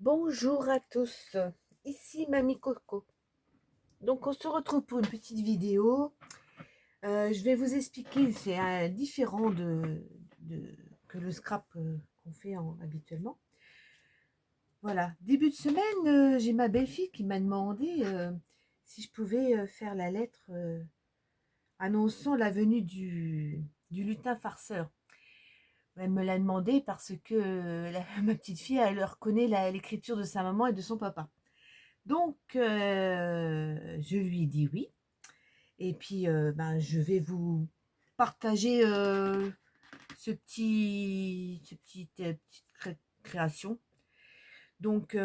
Bonjour à tous, ici Mamie Coco. Donc on se retrouve pour une petite vidéo. Je vais vous expliquer, c'est différent que le scrap qu'on fait habituellement. Voilà, début de semaine, j'ai ma belle-fille qui m'a demandé si je pouvais faire la lettre annonçant la venue du lutin farceur. Elle me l'a demandé parce que ma petite fille, elle reconnaît l'écriture de sa maman et de son papa. Donc, je lui ai dit oui. Et puis, ben, je vais vous partager petite création. Donc,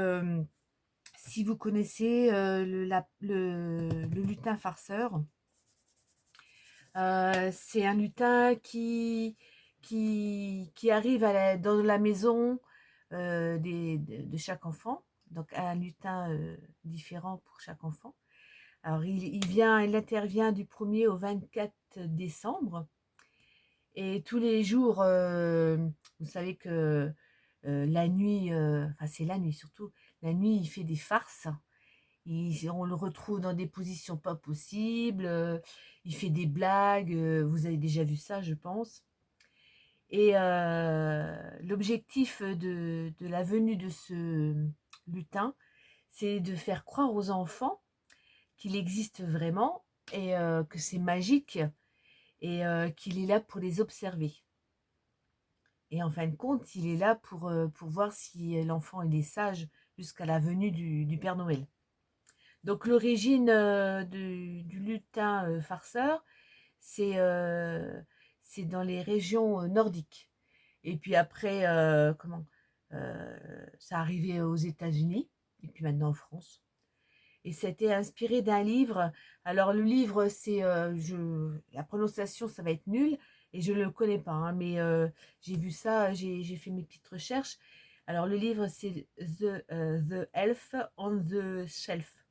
si vous connaissez le lutin farceur, c'est un lutin qui arrive dans la maison de chaque enfant. Donc, un lutin différent pour chaque enfant. Alors, il intervient du 1er au 24 décembre. Et tous les jours, vous savez que la nuit, enfin c'est la nuit surtout, la nuit il fait des farces. On le retrouve dans des positions pas possibles, il fait des blagues, vous avez déjà vu ça je pense. Et l'objectif de la venue de ce lutin, c'est de faire croire aux enfants qu'il existe vraiment et que c'est magique et qu'il est là pour les observer. Et en fin de compte, il est là pour voir si l'enfant il est sage jusqu'à la venue du Père Noël. Donc l'origine du lutin farceur, c'est dans les régions nordiques. Et puis après, ça arrivait aux États-Unis et puis maintenant en France. Et c'était inspiré d'un livre. Alors le livre, la prononciation, ça va être nul et je ne le connais pas, hein, mais j'ai vu ça, j'ai fait mes petites recherches. Alors le livre, c'est The Elf on the Shelf.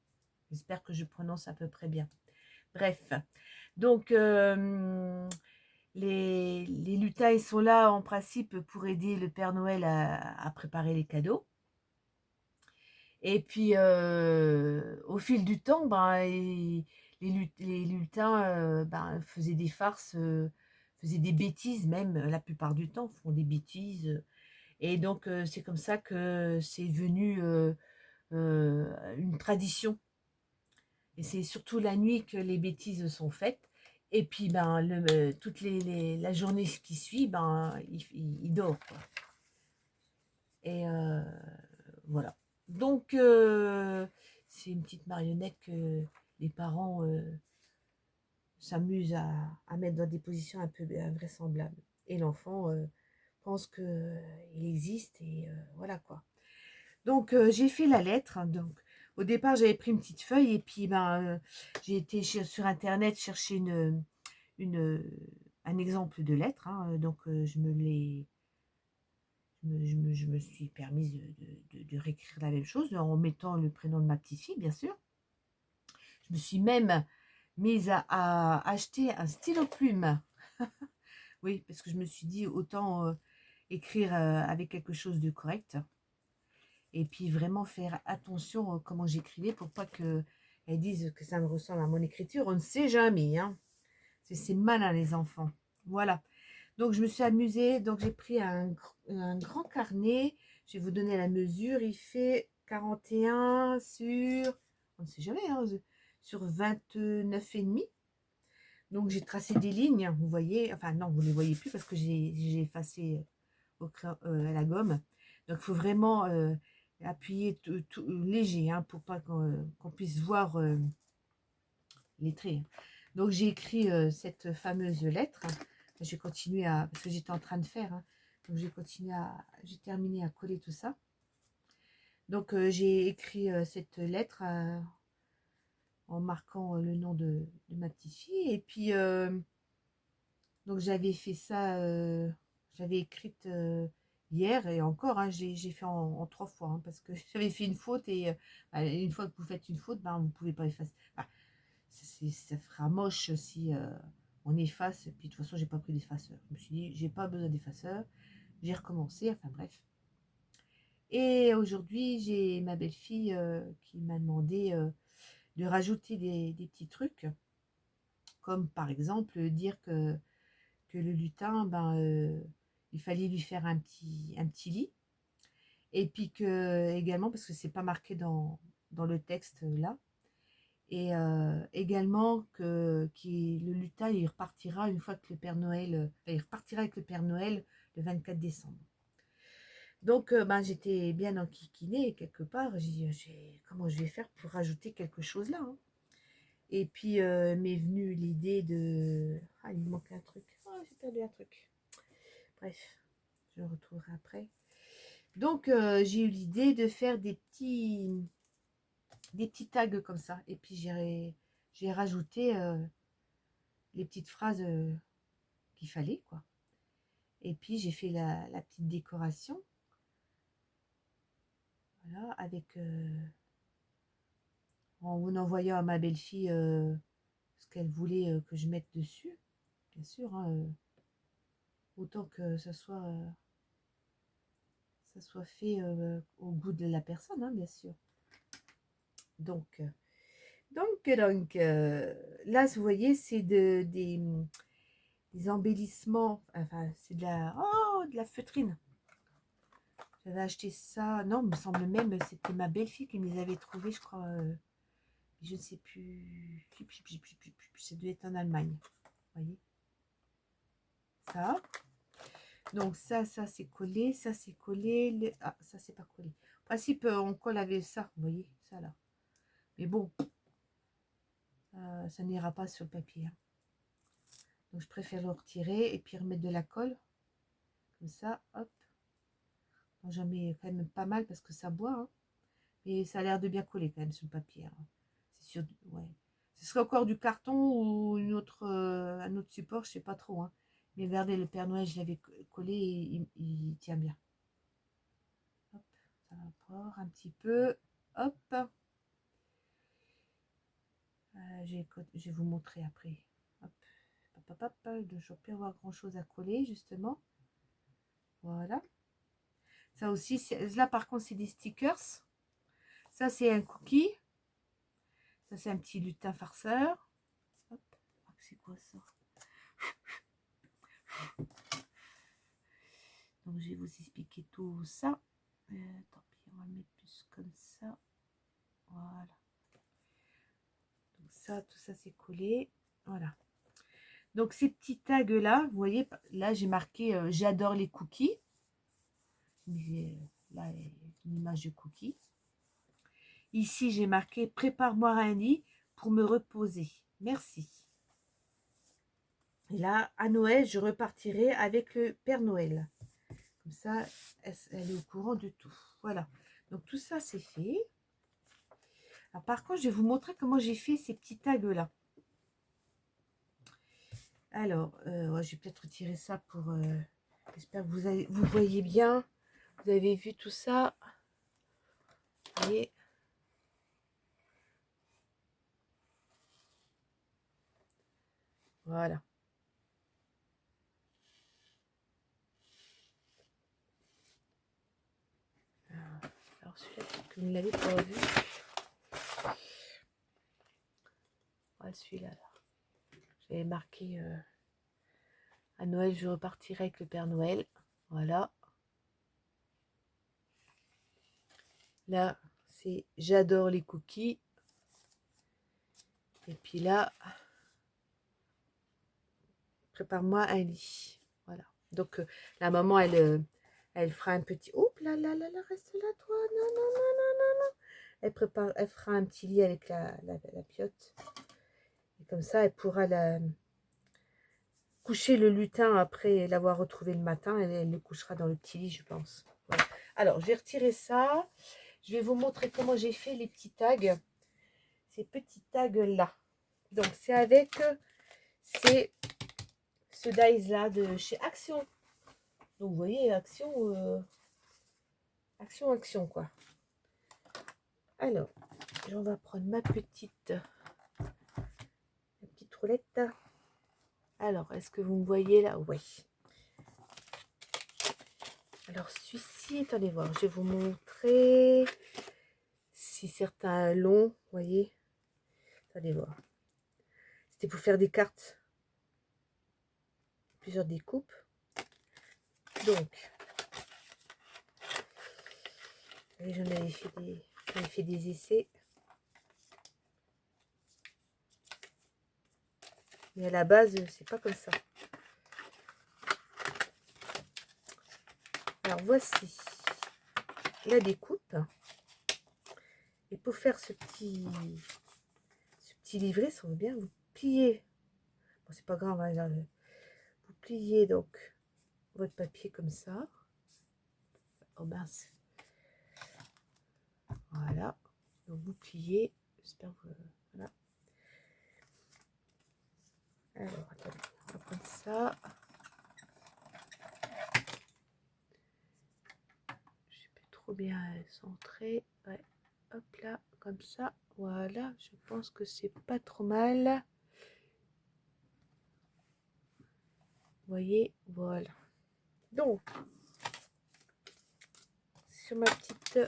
J'espère que je prononce à peu près bien. Bref, donc les lutins, ils sont là en principe pour aider le Père Noël à préparer les cadeaux. Et puis, au fil du temps, ben, les lutins ben, faisaient des farces, faisaient des bêtises même, la plupart du temps, font des bêtises. Et donc, c'est comme ça que c'est devenu une tradition. Et c'est surtout la nuit que les bêtises sont faites. Et puis, ben, toute la journée qui suit, ben, il dort, quoi. Et voilà. Donc, c'est une petite marionnette que les parents s'amusent à mettre dans des positions un peu invraisemblables. Et l'enfant pense qu'il existe et voilà quoi. Donc, j'ai fait la lettre. Donc, au départ, j'avais pris une petite feuille et puis ben, j'ai été sur Internet chercher une, un exemple de lettre, hein. Donc, je me suis permise de réécrire la même chose en mettant le prénom de ma petite fille, bien sûr. Je me suis même mise à acheter un stylo plume. Oui, parce que je me suis dit autant écrire avec quelque chose de correct. Et puis vraiment faire attention comment j'écrivais pour pas qu'elles disent que ça me ressemble à mon écriture. On ne sait jamais, hein. C'est malin les enfants. Voilà. Donc je me suis amusée. Donc j'ai pris un grand carnet. Je vais vous donner la mesure. Il fait 41 sur, on ne sait jamais, hein, sur 29 et demi. Donc j'ai tracé des lignes, vous voyez. Enfin non, vous ne les voyez plus parce que j'ai effacé à la gomme. Donc il faut vraiment appuyer tout léger, hein, pour pas qu'on puisse voir les traits. Donc j'ai écrit cette fameuse lettre. J'ai continué parce que j'étais en train de faire, hein. Donc j'ai terminé à coller tout ça. Donc j'ai écrit cette lettre en marquant le nom de ma petite fille. Et puis donc j'avais fait ça, j'avais écrite hier et encore, hein, j'ai fait en 3 fois, hein, parce que j'avais fait une faute et une fois que vous faites une faute, ben, vous ne pouvez pas effacer. Enfin, ça fera moche si on efface. Puis de toute façon, j'ai pas pris d'effaceur. Je me suis dit, j'ai pas besoin d'effaceur. J'ai recommencé, enfin bref. Et aujourd'hui, j'ai ma belle-fille qui m'a demandé de rajouter des petits trucs, comme par exemple dire que le lutin, ben, il fallait lui faire un petit lit. Et puis que également, parce que c'est pas marqué dans le texte là, et également le lutin il repartira une fois que le Père Noël, il repartira avec le Père Noël le 24 décembre. Donc ben, j'étais bien enquiquinée quelque part. J'ai dit comment je vais faire pour rajouter quelque chose là, hein. Et puis m'est venue l'idée de il me manque un truc. J'ai perdu un truc. Bref, je le retrouverai après. Donc j'ai eu l'idée de faire des petits tags comme ça. Et puis j'ai rajouté les petites phrases qu'il fallait, quoi. Et puis j'ai fait la petite décoration. Voilà, avec en envoyant à ma belle-fille ce qu'elle voulait que je mette dessus. Bien sûr, hein, autant que ça soit fait au goût de la personne, hein, bien sûr. Donc, là, vous voyez, c'est des embellissements. Enfin, c'est de la feutrine. J'avais acheté ça. Non, il me semble même, c'était ma belle-fille qui me les avait trouvés, je crois. Je ne sais plus. Ça devait être en Allemagne. Vous voyez ça. Donc, ça c'est collé. Ça, c'est collé. Ah, ça, c'est pas collé. En principe, on colle avec ça. Vous voyez ça là. Mais bon, ça n'ira pas sur le papier, hein. Donc je préfère le retirer et puis remettre de la colle. Comme ça, hop. Bon, j'en mets quand même pas mal parce que ça boit, hein. Mais ça a l'air de bien coller quand même sur le papier, hein. C'est sûr, ouais. Ce serait encore du carton ou un autre support, je sais pas trop, hein. Mais regardez, le Père Noël, je l'avais collé et il tient bien. Hop, ça va encore un petit peu. Hop. Je vais vous montrer après. Hop. Je ne vais pas avoir grand chose à coller, justement. Voilà. Ça aussi, là par contre, c'est des stickers. Ça, c'est un cookie. Ça, c'est un petit lutin farceur. Hop. C'est quoi ça? Donc, je vais vous expliquer tout ça. Tant pis, on va le mettre plus comme ça. Voilà. Donc, ça, tout ça, c'est collé. Voilà. Donc, ces petits tags-là, vous voyez, là, j'ai marqué j'adore les cookies. Là, une image de cookies. Ici, j'ai marqué prépare-moi un lit pour me reposer. Merci. Et là, à Noël, je repartirai avec le Père Noël. Comme ça, elle est au courant de tout. Voilà. Donc, tout ça, c'est fait. Alors, par contre, je vais vous montrer comment j'ai fait ces petits tags-là. Alors, ouais, je vais peut-être retirer ça pour... j'espère que vous voyez bien. Vous avez vu tout ça. Vous voyez. Voilà. Alors, celui-là, que vous ne l'avez pas vu. Voilà, celui-là, là. J'avais marqué à Noël, je repartirai avec le Père Noël. Voilà. Là, c'est j'adore les cookies. Et puis là, prépare-moi un lit. Voilà. Donc, la maman, elle fera un petit... Oups, là, reste là, toi. Non, non, non, non, non, non. Elle fera un petit lit avec la piotte. Et comme ça, elle pourra coucher le lutin après l'avoir retrouvé le matin. Elle le couchera dans le petit lit, je pense. Voilà. Alors, je vais retirer ça. Je vais vous montrer comment j'ai fait les petits tags. Ces petits tags-là. Donc, c'est avec ce dies-là de chez Action. Donc, vous voyez, Action, Action, quoi. Alors, on va prendre ma petite roulette. Alors, est-ce que vous me voyez là? Oui. Alors, celui-ci, attendez voir, je vais vous montrer si certains longs, vous voyez. Attendez voir. C'était pour faire des cartes. Plusieurs découpes. Donc, j'en avais fait des essais. Mais à la base, c'est pas comme ça. Alors, voici la découpe. Et pour faire ce petit livret, ça va bien, vous pliez. Bon, c'est pas grave, hein, là, vous pliez donc votre papier comme ça. Oh mince. Voilà. Donc vous pliez. J'espère que voilà. Alors, attendez, on va prendre ça. Je sais pas trop bien centrer. Ouais. Hop là, comme ça. Voilà. Je pense que c'est pas trop mal. Vous voyez, voilà. Donc, sur ma petite...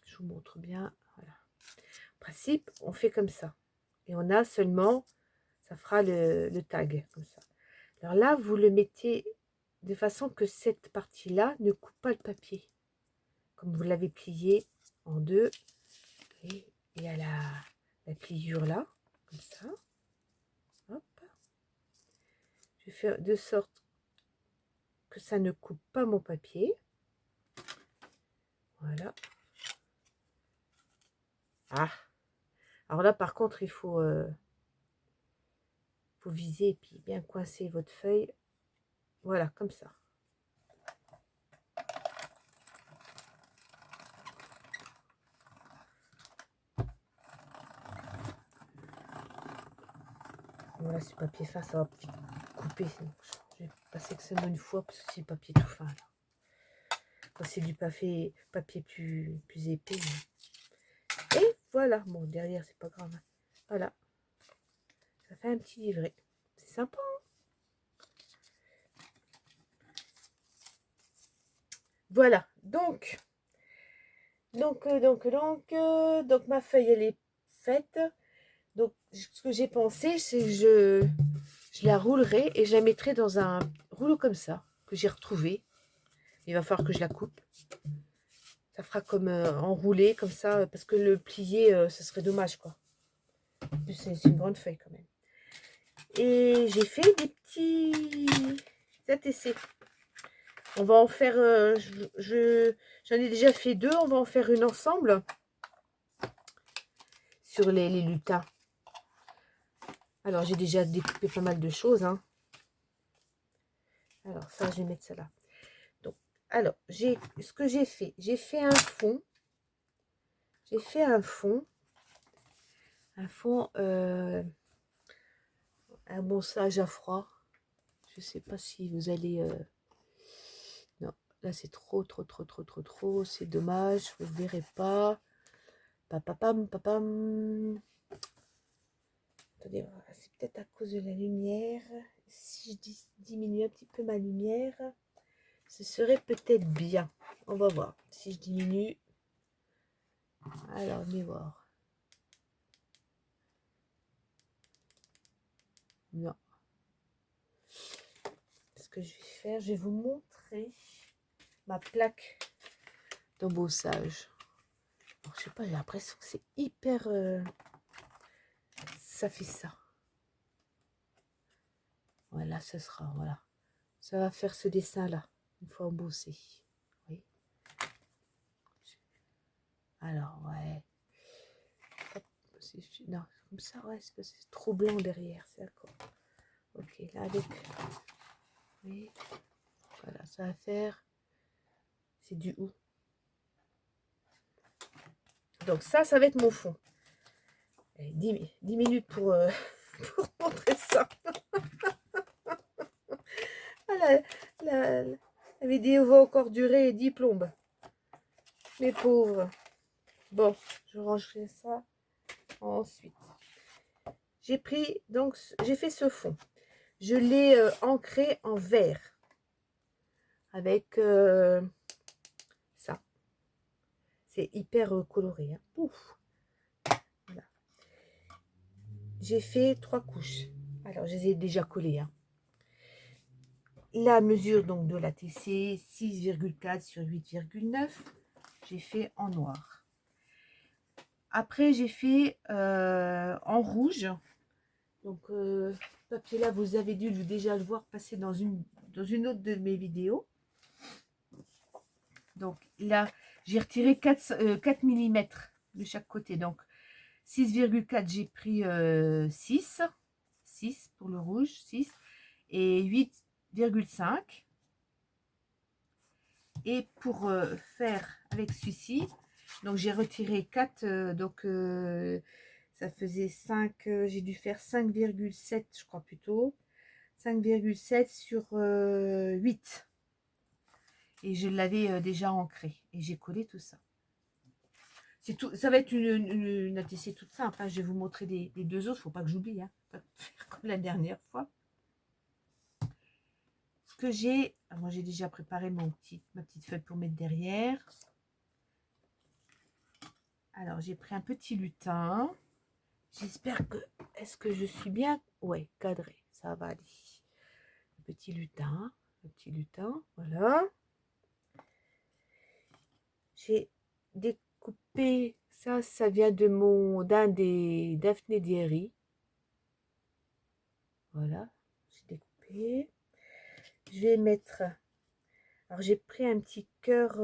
Je vous montre bien. Voilà. En principe, on fait comme ça. Et on a seulement... Ça fera le tag, comme ça. Alors là, vous le mettez de façon que cette partie-là ne coupe pas le papier. Comme vous l'avez plié en deux. Et il y a la pliure là, comme ça. Hop. Je fais de sorte que ça ne coupe pas mon papier. Voilà. Ah. Alors là, par contre, il faut viser et puis bien coincer votre feuille. Voilà, comme ça. Voilà, ce papier fin, ça va couper. Je vais passer que seulement une fois parce que c'est le papier tout fin. Là. Quand c'est du papier plus épais. Hein. Et voilà. Bon, derrière, c'est pas grave. Hein. Voilà. Ça fait un petit livret. C'est sympa. Hein. Voilà. Donc, ma feuille, elle est faite. Donc, ce que j'ai pensé, c'est que je la roulerai et je la mettrai dans un rouleau comme ça, que j'ai retrouvé. Il va falloir que je la coupe. Ça fera comme enroulé, comme ça, parce que le plier, ce serait dommage, quoi. En plus, c'est une grande feuille, quand même. Et j'ai fait des petits ATC. On va en faire, j'en ai déjà fait deux, on va en faire une ensemble. Sur les lutins. Alors, j'ai déjà découpé pas mal de choses. Hein. Alors, ça, je vais mettre ça là. Donc, alors, ce que j'ai fait un fond. J'ai fait un fond. Un bonçage à froid. Je sais pas si vous allez... Non, là, c'est trop. C'est dommage. Vous ne verrez pas. Papapam, papam. Attendez, c'est peut-être à cause de la lumière. Si je diminue un petit peu ma lumière, ce serait peut-être bien. On va voir. Si je diminue. Alors, on va voir. Non. Ce que je vais faire, je vais vous montrer ma plaque d'embossage. Je sais pas, j'ai l'impression que c'est hyper... ça fait ça. Voilà, ce sera, voilà. Ça va faire ce dessin-là, une fois embossé. Oui. Alors, ouais. Hop, non, comme ça, ouais, c'est parce que c'est trop blanc derrière, c'est d'accord. Ok, là, avec... Oui. Voilà, ça va faire... C'est du ou. Donc ça va être mon fond. 10 minutes pour, pour montrer ça. Ah, la vidéo va encore durer 10 plombes. Mes pauvres. Bon, je rangerai ça ensuite. J'ai pris, donc, j'ai fait ce fond. Je l'ai ancré en vert. avec ça. C'est hyper coloré. Hein. Ouf. Voilà. J'ai fait 3 couches. Alors, je les ai déjà collées. Hein. La mesure donc de la TC, 6,4 sur 8,9. J'ai fait en noir. Après, j'ai fait en rouge. Donc, papier là, vous avez dû déjà le voir passer dans une autre de mes vidéos. Donc là, j'ai retiré 4 mm de chaque côté. Donc 6,4, j'ai pris 6 pour le rouge, 6 et 8,5. Et pour faire avec celui-ci, donc j'ai retiré 4, donc ça faisait 5, j'ai dû faire 5,7 je crois plutôt, 5,7 sur 8. Et je l'avais déjà ancré et j'ai collé tout ça. C'est tout, ça va être une ATC toute simple. Hein. Je vais vous montrer les deux autres, faut pas que j'oublie. Hein. Pas faire comme la dernière fois. Ce que j'ai, moi j'ai déjà préparé ma petite feuille pour mettre derrière. Alors j'ai pris un petit lutin. J'espère que, est-ce que je suis bien, ouais, cadré, ça va aller. Le petit lutin, voilà. J'ai découpé ça, ça vient de d'un des Daphné Diary. Voilà, j'ai découpé. Je vais mettre, alors j'ai pris un petit cœur,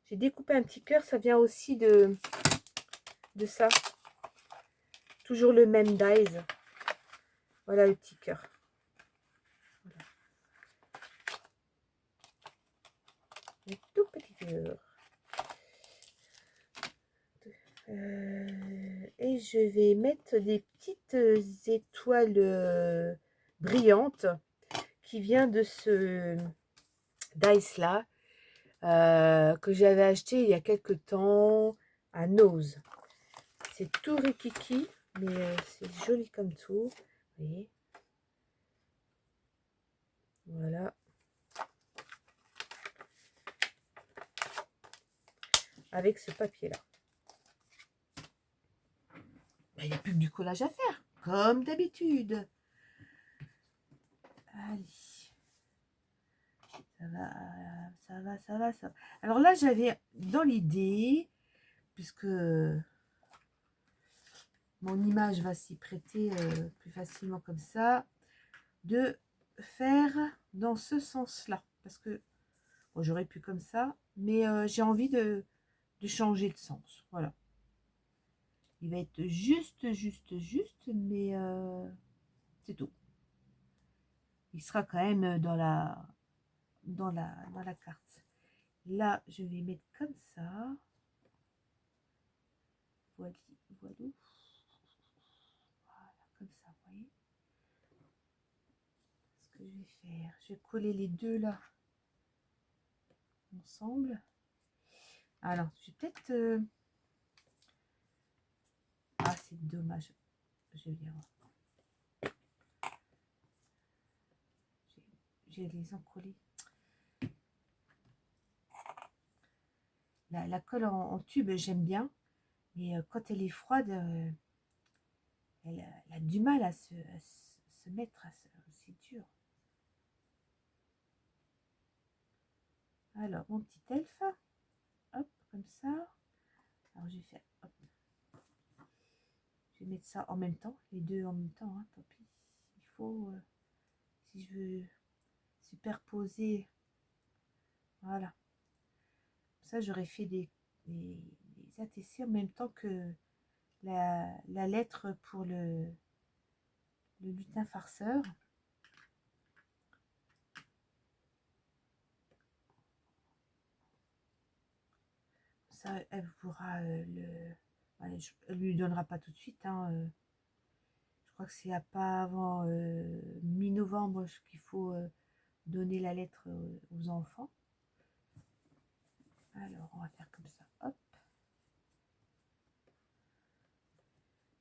j'ai découpé un petit cœur, ça vient aussi de ça. Toujours le même dies. Voilà le petit cœur. Voilà. Un tout petit cœur. Et je vais mettre des petites étoiles brillantes qui vient de ce dice là que j'avais acheté il y a quelque temps à Nose. C'est tout rikiki, mais c'est joli comme tout. Vous voyez, voilà. Avec ce papier là. Il n'y a plus que du collage à faire, comme d'habitude. Allez. Ça va. Alors là, j'avais dans l'idée, puisque mon image va s'y prêter plus facilement comme ça, de faire dans ce sens-là. Parce que bon, j'aurais pu comme ça, mais j'ai envie de changer de sens. Voilà. Il va être juste, mais c'est tout. Il sera quand même dans la carte. Là, je vais mettre comme ça. Voilà. Voilà, comme ça, vous voyez. Ce que je vais faire, je vais coller les deux là ensemble. Alors, je vais peut-être... Ah, c'est dommage. Je vais voir. Je vais les encoller. La colle en tube, j'aime bien. Mais quand elle est froide, elle a du mal à se mettre. C'est dur. Alors, mon petit elfe. Hop, comme ça. Alors, je vais faire... Hop. Je vais mettre ça en même temps. Les deux en même temps. Hein, tant pis. Il faut... si je veux superposer... Voilà. Ça, j'aurais fait des ATC en même temps que la lettre pour le lutin farceur. Ça, elle pourra voilà, elle lui donnera pas tout de suite. Hein, je crois que c'est pas avant mi-novembre qu'il faut donner la lettre aux enfants. Alors, on va faire comme ça. Hop.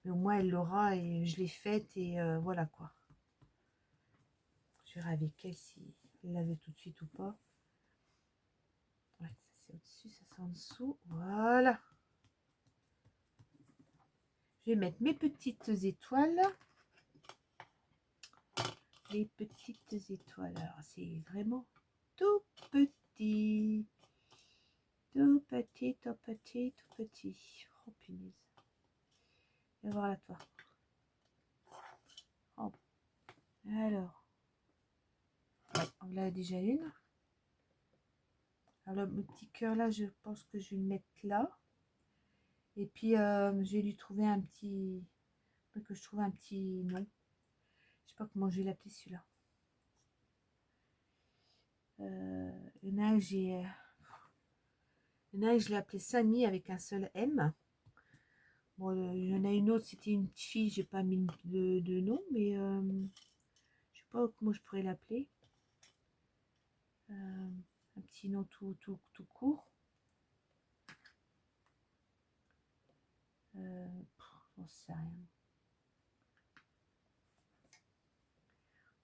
Mais au moins, elle l'aura et je l'ai faite et voilà quoi. Je verrai avec elle si elle l'avait tout de suite ou pas. en dessous, voilà. Je vais mettre mes petites étoiles. Les petites étoiles. Alors, c'est vraiment tout petit. Tout petit, tout petit, tout petit. Oh, punaise. Viens voir là, toi. Oh. Alors. Ouais, on l'a déjà une. Alors, le petit cœur là, je pense que je vais le mettre là. Et puis, je vais lui trouver un petit... que je trouve un petit nom. Je sais pas comment je vais l'appeler celui-là. Le neige, j'ai... Le neige, je l'ai appelé Samy avec un seul M. Bon, il y en a une autre, c'était une petite fille, j'ai pas mis de nom, mais je sais pas comment je pourrais l'appeler. Un petit nom tout court. J'en sais rien.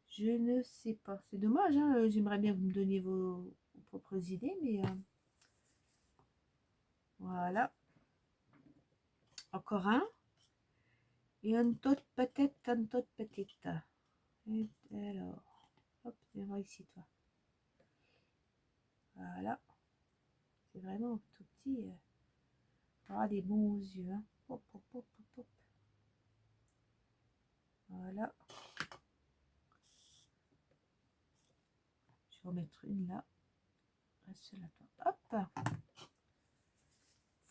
Je ne sais pas. C'est dommage, hein, j'aimerais bien que vous me donniez vos propres idées, mais voilà. Encore un. Et un autre peut-être, un autre peut-être. Et alors, hop, viens voir ici, toi. Voilà. C'est vraiment tout petit. Ah, des bons yeux. Hein. Hop, hop, hop, hop, hop. Voilà. Je vais en mettre une là. Reste là, toi. Hop.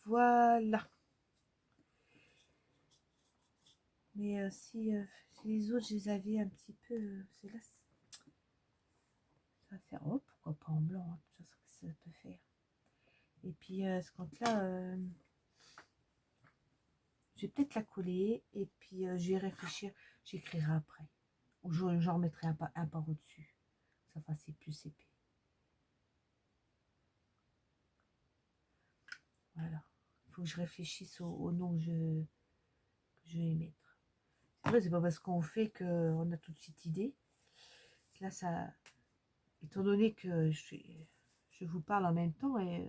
Voilà. Mais si les autres, je les avais un petit peu... c'est là, ça va faire... Oh, pourquoi pas en blanc, hein, de toute façon, ça peut faire. Et puis, ce compte-là, je vais peut-être la coller. Et puis, je vais réfléchir. J'écrirai après. Ou j'en remettrai un par au-dessus. Ça fasse plus épais. Voilà. Il faut que je réfléchisse au nom que je vais mettre. C'est vrai, c'est pas parce qu'on fait qu'on a tout de suite idée. Là, ça... Étant donné que je vous parle en même temps et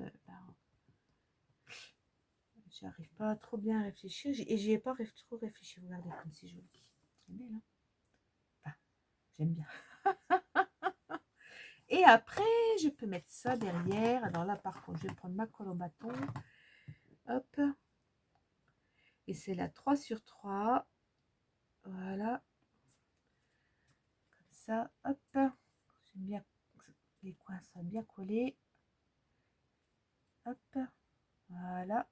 j'arrive pas trop bien à réfléchir et j'y ai pas trop réfléchi. Regardez comme c'est joli. C'est belle, hein? Enfin, j'aime bien. Et après, je peux mettre ça derrière. Alors là, par contre, je vais prendre ma colle au bâton. Hop. Et c'est la 3 sur 3. Voilà. Comme ça. Hop. J'aime bien les coins sont bien collés. Hop. Voilà.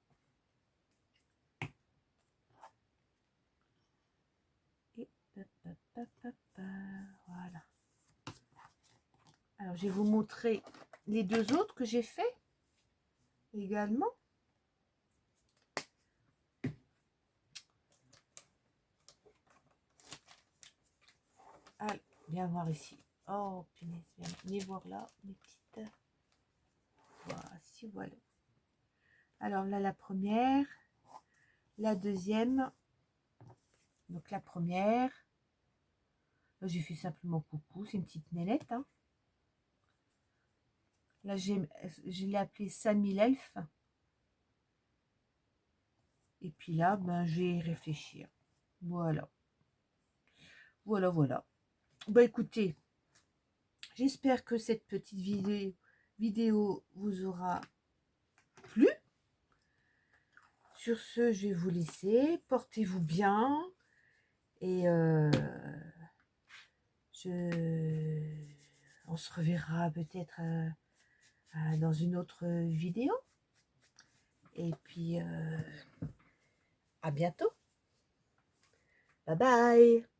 Et hop, hop, hop, hop, voilà. Alors, je vais vous montrer les deux autres que j'ai fait également. Allez, viens voir ici. Oh, punaise, venez voir là, mes petites. Voici, voilà. Alors là, la première, la deuxième. Donc la première, j'ai fait simplement coucou, c'est une petite nénette. Hein. Là, je l'ai appelée Samy l'elfe. Et puis là, ben, je vais y réfléchir. Voilà. Voilà, voilà. Bah écoutez, j'espère que cette petite vidéo vous aura plu. Sur ce, je vais vous laisser. Portez-vous bien. Et on se reverra peut-être dans une autre vidéo. Et puis, à bientôt. Bye bye.